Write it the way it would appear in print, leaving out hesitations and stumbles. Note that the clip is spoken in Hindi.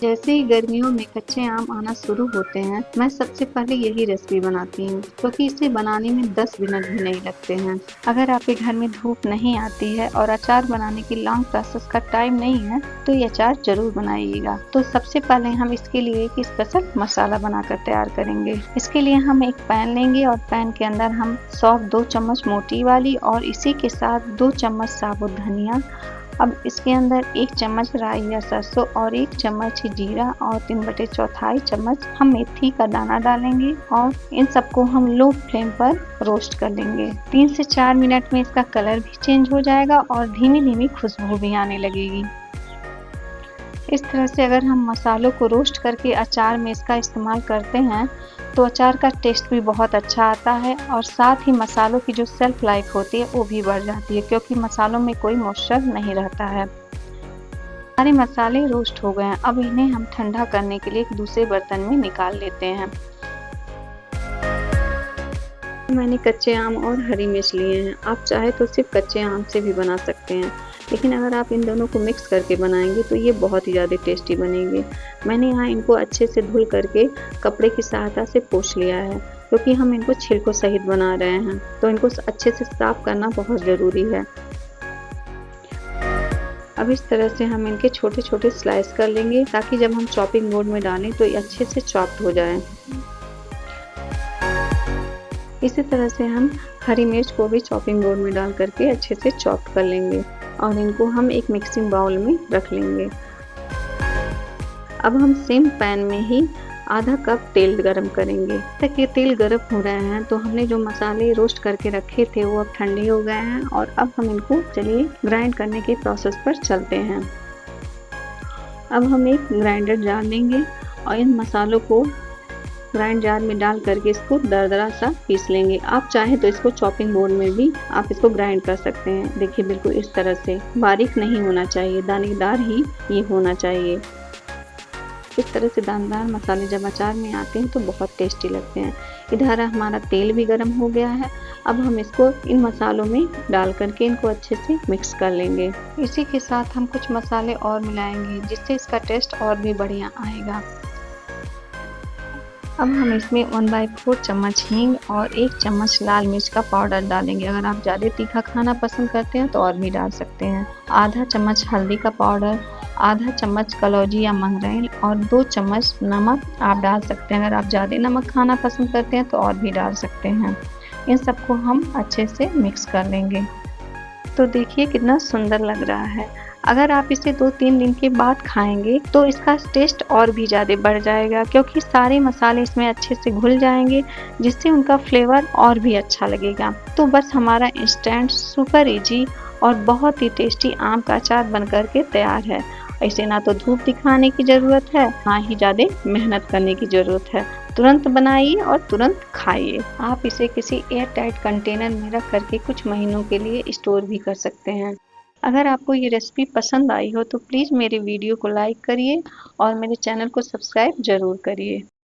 जैसे ही गर्मियों में कच्चे आम आना शुरू होते हैं, मैं सबसे पहले यही रेसिपी बनाती हूँ, क्योंकि इसे बनाने में 10 मिनट भी नहीं लगते हैं। अगर आपके घर में धूप नहीं आती है और अचार बनाने की लॉन्ग प्रोसेस का टाइम नहीं है, तो ये अचार जरूर बनाइएगा। तो सबसे पहले हम इसके लिए एक स्पेशल मसाला बनाकर तैयार करेंगे। इसके लिए हम एक पैन लेंगे और पैन के अंदर हम सौंफ 2 चम्मच मोटी वाली और इसी के साथ 2 चम्मच साबुत धनिया, अब इसके अंदर 1 चम्मच राई या सरसों और 1 चम्मच जीरा और 3/4 चम्मच हम मेथी का दाना डालेंगे और इन सबको हम लो फ्लेम पर रोस्ट कर लेंगे। 3 से 4 मिनट में इसका कलर भी चेंज हो जाएगा और धीमी धीमी खुशबू भी आने लगेगी। इस तरह से अगर हम मसालों को रोस्ट करके अचार में इसका इस्तेमाल करते हैं तो अचार का टेस्ट भी बहुत अच्छा आता है और साथ ही मसालों की जो सेल्फ लाइफ होती है वो भी बढ़ जाती है, क्योंकि मसालों में कोई मॉइस्चर नहीं रहता है। सारे मसाले रोस्ट हो गए हैं, अब इन्हें हम ठंडा करने के लिए एक दूसरे बर्तन में निकाल लेते हैं। मैंने कच्चे आम और हरी मिर्च लिए हैं, आप चाहे तो सिर्फ कच्चे आम से भी बना सकते हैं, लेकिन अगर आप इन दोनों को मिक्स करके बनाएंगे तो ये बहुत ही ज़्यादा टेस्टी बनेंगे। मैंने यहाँ इनको अच्छे से धुल करके कपड़े की सहायता से पोंछ लिया है, क्योंकि हम इनको छिलकों सहित बना रहे हैं, तो इनको अच्छे से साफ करना बहुत ज़रूरी है। अब इस तरह से हम इनके छोटे छोटे स्लाइस कर लेंगे, ताकि जब हम चॉपिंग बोर्ड में डालें तो ये अच्छे से चॉप्ड हो जाए। इसी तरह से हम हरी मिर्च को भी चॉपिंग बोर्ड में डाल करके अच्छे से चॉप कर लेंगे और इनको हम एक मिक्सिंग बाउल में रख लेंगे। अब हम सेम पैन में ही आधा कप तेल गरम करेंगे। तक ये तेल गरम हो रहे हैं तो हमने जो मसाले रोस्ट करके रखे थे वो अब ठंडे हो गए हैं और अब हम इनको चलिए ग्राइंड करने के प्रोसेस पर चलते हैं। अब हम एक ग्राइंडर जार लेंगे और इन मसालों को ग्राइंड जार में डाल करके इसको दरदरा सा पीस लेंगे। आप चाहे तो इसको चॉपिंग बोर्ड में भी आप इसको ग्राइंड कर सकते हैं। देखिए बिल्कुल इस तरह से, बारीक नहीं होना चाहिए, दानेदार ही ये होना चाहिए। इस तरह से दानेदार मसाले जब अचार में आते हैं तो बहुत टेस्टी लगते हैं। इधर हमारा तेल भी गर्म हो गया है, अब हम इसको इन मसालों में डाल करके इनको अच्छे से मिक्स कर लेंगे। इसी के साथ हम कुछ मसाले और मिलाएंगे, जिससे इसका टेस्ट और भी बढ़िया आएगा। अब हम इसमें 1/4 चम्मच हींग और 1 चम्मच लाल मिर्च का पाउडर डालेंगे। अगर आप ज़्यादा तीखा खाना पसंद करते हैं तो और भी डाल सकते हैं। आधा चम्मच हल्दी का पाउडर, आधा चम्मच कलौजी या मंगरेल और 2 चम्मच नमक आप डाल सकते हैं। अगर आप ज़्यादा नमक खाना पसंद करते हैं तो और भी डाल सकते हैं। इन सबको हम अच्छे से मिक्स कर लेंगे। तो देखिए कितना सुंदर लग रहा है। अगर आप इसे 2-3 दिन के बाद खाएंगे तो इसका टेस्ट और भी ज़्यादा बढ़ जाएगा, क्योंकि सारे मसाले इसमें अच्छे से घुल जाएंगे, जिससे उनका फ्लेवर और भी अच्छा लगेगा। तो बस हमारा इंस्टेंट सुपर इजी और बहुत ही टेस्टी आम का अचार बनकर के तैयार है। इसे ना तो धूप दिखाने की ज़रूरत है, ना ही ज़्यादा मेहनत करने की ज़रूरत है। तुरंत बनाइए और तुरंत खाइए। आप इसे किसी एयर टाइट कंटेनर में रख करके कुछ महीनों के लिए स्टोर भी कर सकते हैं। अगर आपको ये रेसिपी पसंद आई हो तो प्लीज़ मेरे वीडियो को लाइक करिए और मेरे चैनल को सब्सक्राइब ज़रूर करिए।